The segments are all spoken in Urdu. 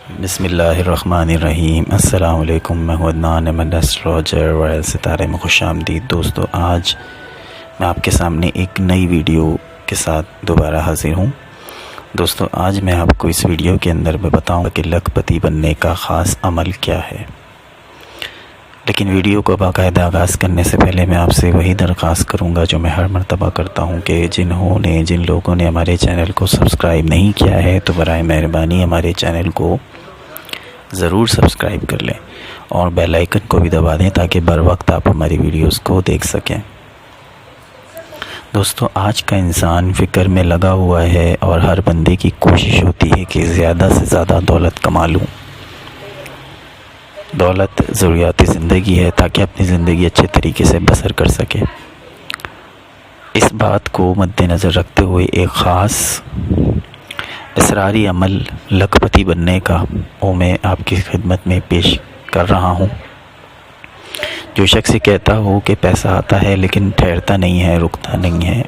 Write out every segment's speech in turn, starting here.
بسم اللہ الرحمن الرحیم۔ السلام علیکم، میں ہوں عدنان احمد ایسٹرولوجر رائل ستارے میں خوش آمدید۔ دوستو، آج میں آپ کے سامنے ایک نئی ویڈیو کے ساتھ دوبارہ حاضر ہوں۔ دوستو، آج میں آپ کو اس ویڈیو کے اندر بتاؤں گا کہ لکھ پتی بننے کا خاص عمل کیا ہے۔ لیکن ویڈیو کو باقاعدہ آغاز کرنے سے پہلے میں آپ سے وہی درخواست کروں گا جو میں ہر مرتبہ کرتا ہوں کہ جن لوگوں نے ہمارے چینل کو سبسکرائب نہیں کیا ہے تو برائے مہربانی ہمارے چینل کو ضرور سبسکرائب کر لیں اور بیل آئیکن کو بھی دبا دیں تاکہ بر وقت آپ ہماری ویڈیوز کو دیکھ سکیں۔ دوستو، آج کا انسان فکر میں لگا ہوا ہے اور ہر بندے کی کوشش ہوتی ہے کہ زیادہ سے زیادہ دولت کما لوں۔ دولت ضروریات زندگی ہے تاکہ اپنی زندگی اچھے طریقے سے بسر کر سکے۔ اس بات کو مد نظر رکھتے ہوئے ایک خاص اسراری عمل لکھ پتی بننے کا میں آپ کی خدمت میں پیش کر رہا ہوں۔ جو شخص کہتا ہو کہ پیسہ آتا ہے لیکن ٹھہرتا نہیں ہے، رکتا نہیں ہے،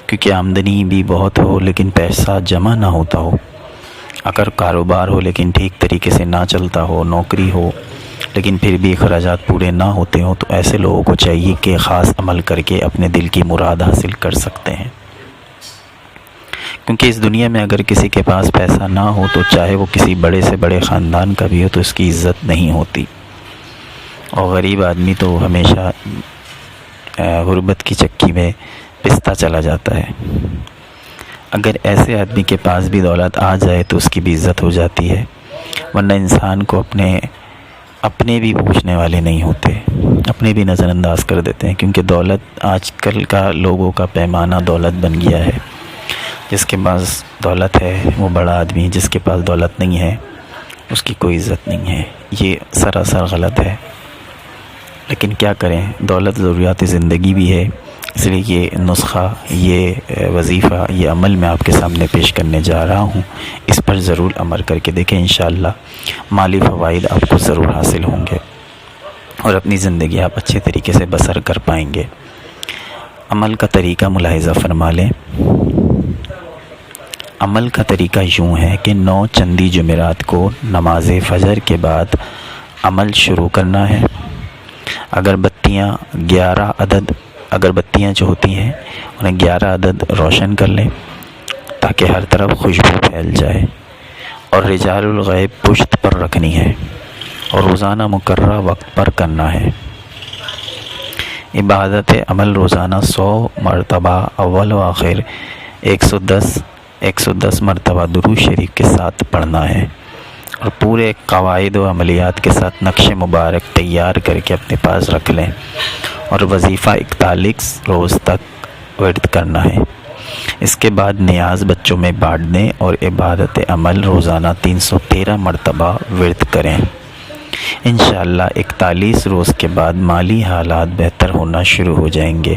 کیونکہ آمدنی بھی بہت ہو لیکن پیسہ جمع نہ ہوتا ہو، اگر کاروبار ہو لیکن ٹھیک طریقے سے نہ چلتا ہو، نوکری ہو لیکن پھر بھی اخراجات پورے نہ ہوتے ہوں، تو ایسے لوگوں کو چاہیے کہ خاص عمل کر کے اپنے دل کی مراد حاصل کر سکتے ہیں۔ کیونکہ اس دنیا میں اگر کسی کے پاس پیسہ نہ ہو تو چاہے وہ کسی بڑے سے بڑے خاندان کا بھی ہو تو اس کی عزت نہیں ہوتی، اور غریب آدمی تو ہمیشہ غربت کی چکی میں پستا چلا جاتا ہے۔ اگر ایسے آدمی کے پاس بھی دولت آ جائے تو اس کی بھی عزت ہو جاتی ہے، ورنہ انسان کو اپنے بھی پوچھنے والے نہیں ہوتے، اپنے بھی نظر انداز کر دیتے ہیں، کیونکہ دولت آج کل کا لوگوں کا پیمانہ دولت بن گیا ہے۔ جس کے پاس دولت ہے وہ بڑا آدمی، جس کے پاس دولت نہیں ہے اس کی کوئی عزت نہیں ہے۔ یہ سراسر غلط ہے، لیکن کیا کریں، دولت ضروریات زندگی بھی ہے، اس لیے یہ نسخہ، یہ وظیفہ، یہ عمل میں آپ کے سامنے پیش کرنے جا رہا ہوں۔ اس پر ضرور عمل کر کے دیکھیں، انشاءاللہ مالی فوائد آپ کو ضرور حاصل ہوں گے اور اپنی زندگی آپ اچھے طریقے سے بسر کر پائیں گے۔ عمل کا طریقہ ملاحظہ فرما لیں۔ عمل کا طریقہ یوں ہے کہ 9 چندی جمعرات کو نماز فجر کے بعد عمل شروع کرنا ہے۔ اگربتیاں 11 عدد اگربتیاں جو ہوتی ہیں انہیں 11 عدد روشن کر لیں تاکہ ہر طرف خوشبو پھیل جائے، اور رجال الغیب پشت پر رکھنی ہے اور روزانہ مقررہ وقت پر کرنا ہے۔ عبادت عمل روزانہ 100 مرتبہ اول و آخر 110 مرتبہ درود شریف کے ساتھ پڑھنا ہے، اور پورے قواعد و عملیات کے ساتھ نقش مبارک تیار کر کے اپنے پاس رکھ لیں، اور وظیفہ 41 روز تک ورد کرنا ہے۔ اس کے بعد نیاز بچوں میں بانٹ دیں اور عبادت عمل روزانہ 313 مرتبہ ورد کریں۔ انشاءاللہ 41 روز کے بعد مالی حالات بہتر ہونا شروع ہو جائیں گے،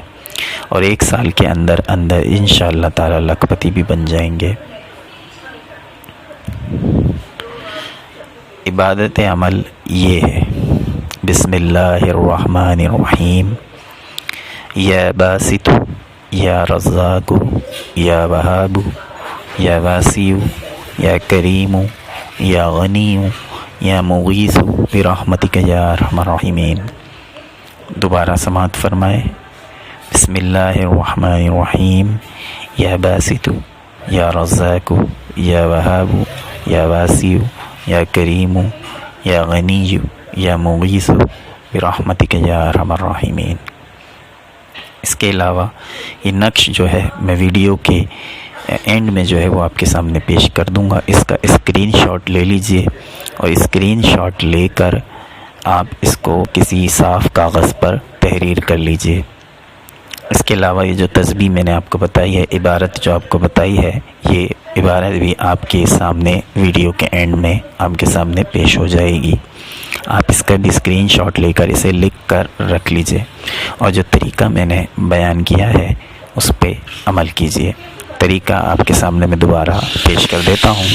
اور 1 سال کے اندر انشاءاللہ تعالی لکھ پتی بھی بن جائیں گے۔ عبادت عمل یہ ہے: بسم اللہ الرحمن الرحیم، یا باسط یا رزاق یا وہاب یا واسع یا کریم یا غنی یا مغیث برحمتک یا ارحم الراحمین۔ دوبارہ سماعت فرمائے۔ بسم اللہ الرحمن الرحیم، یا باسط یا رزاق یا وہاب یا واسع یا کریم یا غنی یا مغیث برحمتک یا ارحم الراحمین۔ اس کے علاوہ یہ نقش جو ہے میں ویڈیو کے اینڈ میں جو ہے وہ آپ کے سامنے پیش کر دوں گا، اس کا اسکرین شاٹ لے لیجئے، اور اسکرین شاٹ لے کر آپ اس کو کسی صاف کاغذ پر تحریر کر لیجئے۔ اس کے علاوہ یہ جو تسبیح میں نے آپ کو بتائی ہے، عبارت جو آپ کو بتائی ہے، یہ عبارت بھی آپ کے سامنے ویڈیو کے اینڈ میں آپ کے سامنے پیش ہو جائے گی۔ آپ اس کا بھی اسکرین شاٹ لے کر اسے لکھ کر رکھ لیجئے، اور جو طریقہ میں نے بیان کیا ہے اس پہ عمل کیجئے۔ طریقہ آپ کے سامنے میں دوبارہ پیش کر دیتا ہوں۔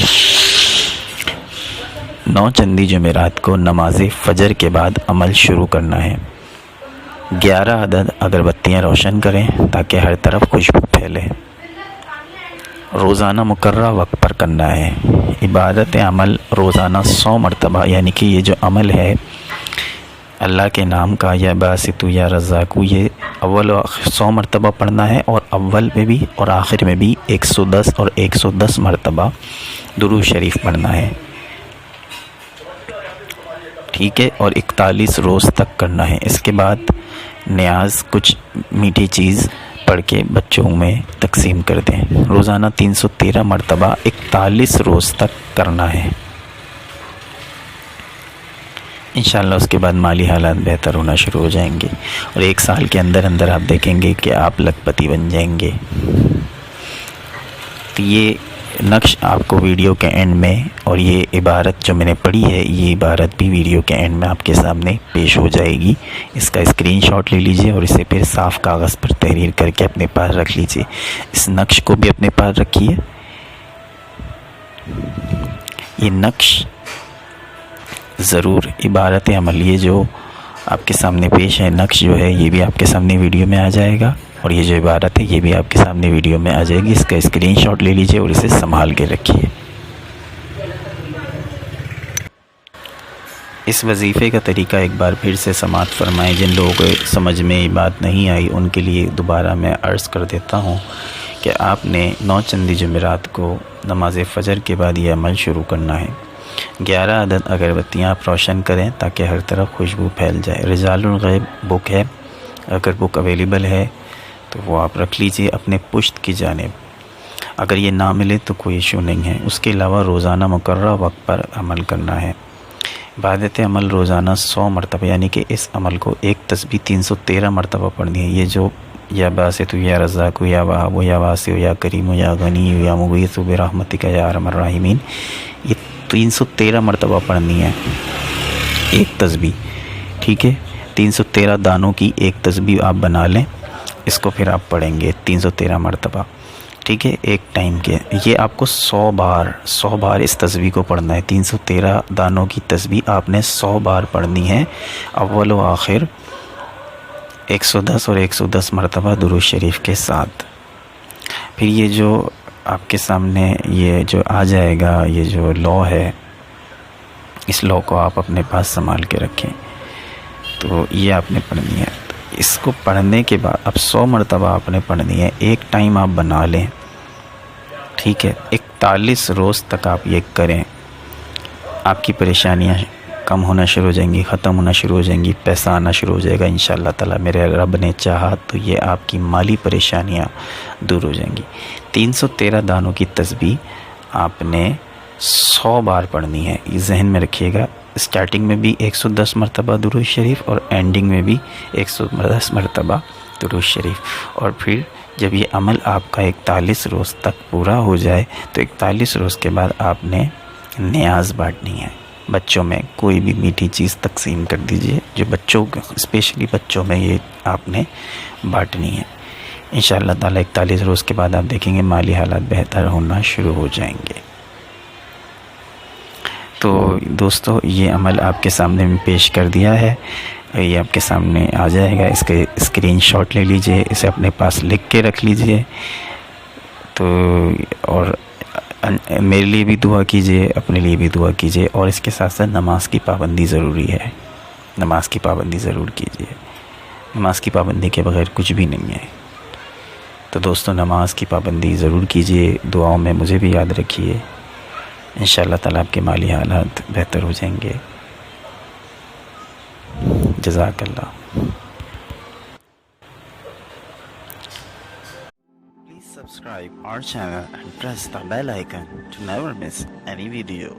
9 چندی جمعرات کو نماز فجر کے بعد عمل شروع کرنا ہے۔ 11 عدد اگربتیاں روشن کریں تاکہ ہر طرف خوشبو پھیلے۔ روزانہ مقررہ وقت پر کرنا ہے۔ عبادت عمل روزانہ 100 مرتبہ، یعنی کہ یہ جو عمل ہے اللہ کے نام کا، یا باسط یا رزاق، یہ اول و آخر 100 مرتبہ پڑھنا ہے، اور اول میں بھی اور آخر میں بھی 110 اور 110 مرتبہ درود شریف پڑھنا ہے، ٹھیک ہے، اور 41 روز تک کرنا ہے۔ اس کے بعد نیاز کچھ میٹھی چیز پڑھ کے بچوں میں تقسیم کر دیں۔ روزانہ 313 مرتبہ 41 روز تک کرنا ہے انشاءاللہ۔ اس کے بعد مالی حالات بہتر ہونا شروع ہو جائیں گے، اور 1 سال کے اندر اندر آپ دیکھیں گے کہ آپ لکھ پتی بن جائیں گے۔ تو یہ نقش آپ کو ویڈیو کے اینڈ میں، اور یہ عبارت جو میں نے پڑھی ہے، یہ عبارت بھی ویڈیو کے اینڈ میں آپ کے سامنے پیش ہو جائے گی۔ اس کا اسکرین شاٹ لے لیجئے، اور اسے پھر صاف کاغذ پر تحریر کر کے اپنے پاس رکھ لیجئے۔ اس نقش کو بھی اپنے پاس رکھیے۔ یہ نقش ضرور عبارت عمل، یہ جو آپ کے سامنے پیش ہے نقش جو ہے، یہ بھی آپ کے سامنے ویڈیو میں آ جائے گا، اور یہ جو عبارت ہے یہ بھی آپ کے سامنے ویڈیو میں آ جائے گی۔ اس کا اسکرین شاٹ لے لیجئے اور اسے سنبھال کے رکھیے۔ اس وظیفے کا طریقہ ایک بار پھر سے سماعت فرمائیں۔ جن لوگوں کو سمجھ میں یہ بات نہیں آئی ان کے لیے دوبارہ میں عرض کر دیتا ہوں کہ آپ نے 9 چندی جمعرات کو نماز فجر کے بعد یہ عمل شروع کرنا ہے۔ 11 عدد اگربتیاں آپ روشن کریں تاکہ ہر طرف خوشبو پھیل جائے۔ رجال الغیب بک ہے، اگر بک اویلیبل ہے تو وہ آپ رکھ لیجئے اپنے پشت کی جانب۔ اگر یہ نہ ملے تو کوئی ایشو نہیں ہے۔ اس کے علاوہ روزانہ مقررہ وقت پر عمل کرنا ہے۔ عبادت عمل روزانہ 100 مرتبہ، یعنی کہ اس عمل کو ایک تسبیح 313 مرتبہ پڑھنی ہے۔ یہ جو یا باسط یا رزاق یا وہاب یا واسع یا کریم یا غنی یا مغیث برحمتک یا ارحم الراحمین، یہ 313 مرتبہ پڑھنی ہے ایک تسبیح، ٹھیک ہے۔ 313 دانوں کی ایک تسبیح آپ بنا لیں، اس کو پھر آپ پڑھیں گے 313 مرتبہ، ٹھیک ہے، ایک ٹائم کے۔ یہ آپ کو 100 بار اس تسبیح کو پڑھنا ہے۔ 313 دانوں کی تسبیح آپ نے 100 بار پڑھنی ہے، اول و آخر 110 اور 110 مرتبہ درود شریف کے ساتھ۔ پھر یہ جو آپ کے سامنے یہ جو آ جائے گا، یہ جو لا ہے، اس لا کو آپ اپنے پاس سنبھال کے رکھیں۔ تو یہ آپ نے پڑھنی ہے۔ اس کو پڑھنے کے بعد اب 100 مرتبہ آپ نے پڑھنی ہے، ایک ٹائم آپ بنا لیں، ٹھیک ہے۔ 41 روز تک آپ یہ کریں، آپ کی پریشانیاں کم ہونا شروع ہو جائیں گی، ختم ہونا شروع ہو جائیں گی، پیسہ آنا شروع ہو جائے گا انشاءاللہ تعالی۔ میرے رب نے چاہا تو یہ آپ کی مالی پریشانیاں دور ہو جائیں گی۔ 313 دانوں کی تسبیح آپ نے 100 بار پڑھنی ہے، یہ ذہن میں رکھیے گا۔ اسٹارٹنگ میں بھی 110 مرتبہ درود شریف، اور اینڈنگ میں بھی 110 مرتبہ درود شریف۔ اور پھر جب یہ عمل آپ کا 41 روز تک پورا ہو جائے تو 41 روز کے بعد آپ نے نیاز بانٹنی ہے۔ بچوں میں کوئی بھی میٹھی چیز تقسیم کر دیجئے، جو بچوں اسپیشلی بچوں میں یہ آپ نے بانٹنی ہے۔ انشاءاللہ تعالی 41 روز کے بعد آپ دیکھیں گے مالی حالات بہتر ہونا شروع ہو جائیں گے۔ تو دوستو، یہ عمل آپ کے سامنے میں پیش کر دیا ہے، یہ آپ کے سامنے آ جائے گا۔ اس کے اسکرین شاٹ لے لیجئے، اسے اپنے پاس لکھ کے رکھ لیجئے۔ تو اور میرے لیے بھی دعا کیجئے، اپنے لیے بھی دعا کیجئے، اور اس کے ساتھ ساتھ نماز کی پابندی ضروری ہے۔ نماز کی پابندی ضرور کیجئے، نماز کی پابندی کے بغیر کچھ بھی نہیں ہے۔ تو دوستو، نماز کی پابندی ضرور کیجئے، دعاؤں میں مجھے بھی یاد رکھیے۔ انشاءاللہ تعالیٰ آپ کے مالی حالات بہتر ہو جائیں گے۔ جزاک اللہ۔ Please subscribe our channel and press the bell icon to never miss any video.